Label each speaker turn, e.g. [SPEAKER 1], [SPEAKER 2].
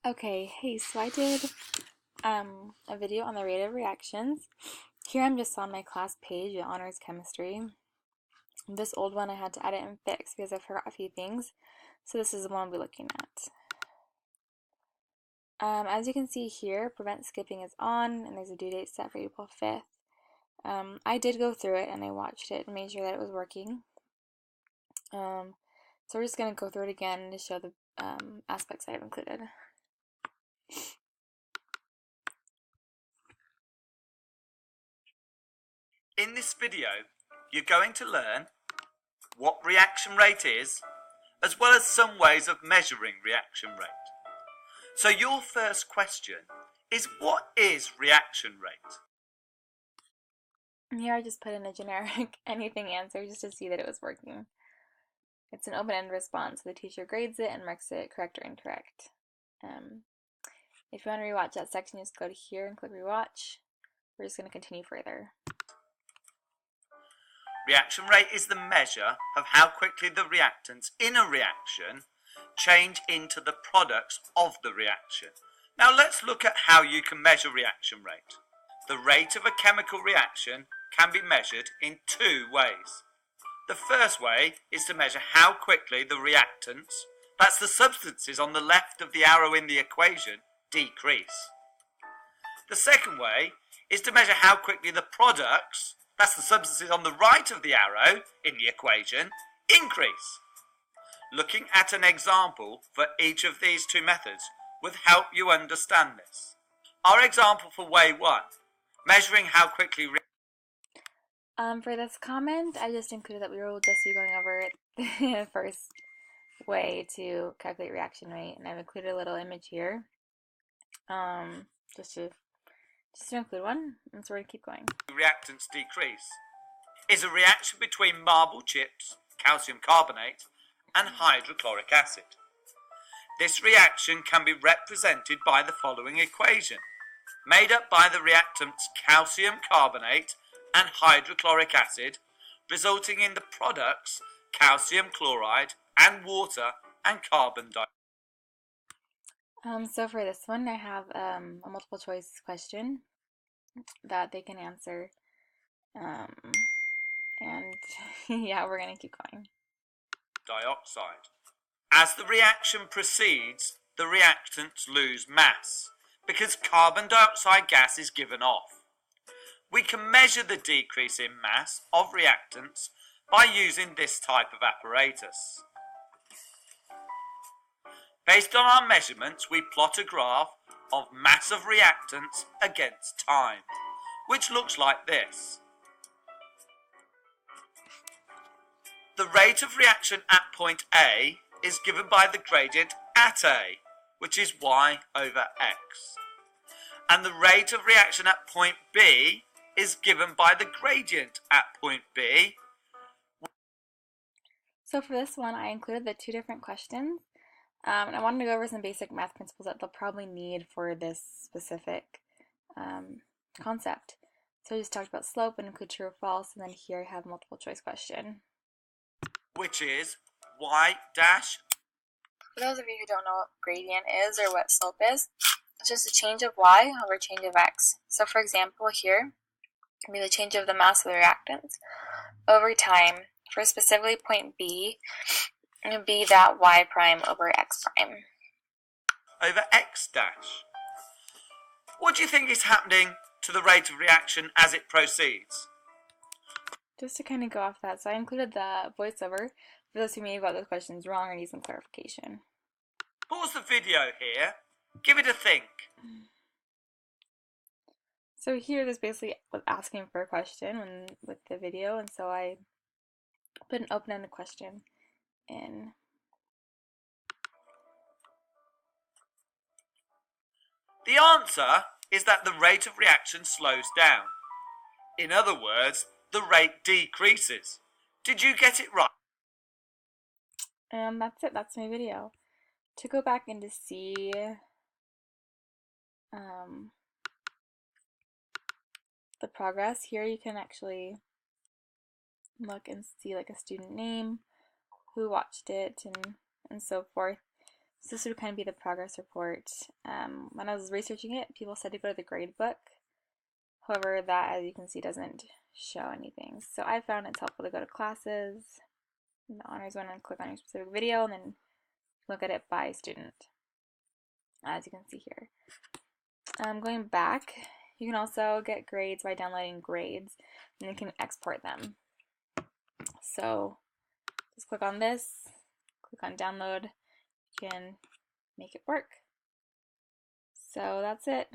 [SPEAKER 1] Okay, hey, so I did a video on the rate of reactions. Here I'm just on my class page at Honors Chemistry. This old one I had to edit and fix because I forgot a few things. So this is the one we'll be looking at. As you can see here, prevent skipping is on, and there's a due date set for April 5th. I did go through it and I watched it and made sure that it was working. So we're just going to go through it again to show the aspects I've included.
[SPEAKER 2] In this video, you're going to learn what reaction rate is, as well as some ways of measuring reaction rate. So your first question is, what is reaction rate?
[SPEAKER 1] Here I just put in a generic anything answer just to see that it was working. It's an open-ended response, so the teacher grades it and marks it correct or incorrect. If you want to rewatch that section, just go to here and click rewatch. We're just going to continue further.
[SPEAKER 2] Reaction rate is the measure of how quickly the reactants in a reaction change into the products of the reaction. Now let's look at how you can measure reaction rate. The rate of a chemical reaction can be measured in two ways. The first way is to measure how quickly the reactants, that's the substances on the left of the arrow in the equation, decrease. The second way is to measure how quickly the products, that's the substances on the right of the arrow in the equation, increase. Looking at an example for each of these two methods will help you understand this. Our example for way 1, measuring how quickly
[SPEAKER 1] for this comment, I just included that we will just be going over the first way to calculate reaction rate, and I've included a little image here, just to include one, and so we're going to keep going.
[SPEAKER 2] Reactants decrease is a reaction between marble chips, calcium carbonate, and hydrochloric acid. This reaction can be represented by the following equation, made up by the reactants calcium carbonate and hydrochloric acid, resulting in the products calcium chloride and water and carbon dioxide.
[SPEAKER 1] So for this one, I have a multiple choice question that they can answer, and yeah, we're going to keep going.
[SPEAKER 2] Dioxide. As the reaction proceeds, the reactants lose mass because carbon dioxide gas is given off. We can measure the decrease in mass of reactants by using this type of apparatus. Based on our measurements, we plot a graph of mass of reactants against time, which looks like this. The rate of reaction at point A is given by the gradient at A, which is y over x. And the rate of reaction at point B is given by the gradient at point B.
[SPEAKER 1] So for this one, I included the two different questions. And I wanted to go over some basic math principles that they'll probably need for this specific concept. So I just talked about slope and include true or false, and then here I have multiple choice question.
[SPEAKER 2] Which is y dash.
[SPEAKER 1] For those of you who don't know what gradient is or what slope is, it's just a change of y over change of x. So for example, here can be the change of the mass of the reactants over time. For specifically point B, it would be that y prime over x prime.
[SPEAKER 2] Over x dash. What do you think is happening to the rate of reaction as it proceeds?
[SPEAKER 1] Just to kind of go off that, so I included the voiceover for those who may have got those questions wrong or need some clarification.
[SPEAKER 2] Pause the video here. Give it a think.
[SPEAKER 1] So here, this basically was asking for a question with the video, and so I put an open-ended question in.
[SPEAKER 2] The answer is that the rate of reaction slows down. In other words, the rate decreases. Did you get it right?
[SPEAKER 1] And that's it. That's my video. To go back and to see the progress, here you can actually look and see like a student name, who watched it, and so forth. So this would kind of be the progress report. When I was researching it, people said to go to the grade book. However, that, as you can see, doesn't show anything. So I found it's helpful to go to classes, in the honors one, and click on your specific video, and then look at it by student, as you can see here. Going back, you can also get grades by downloading grades, and you can export them. So just click on this, click on download, you can make it work. So that's it.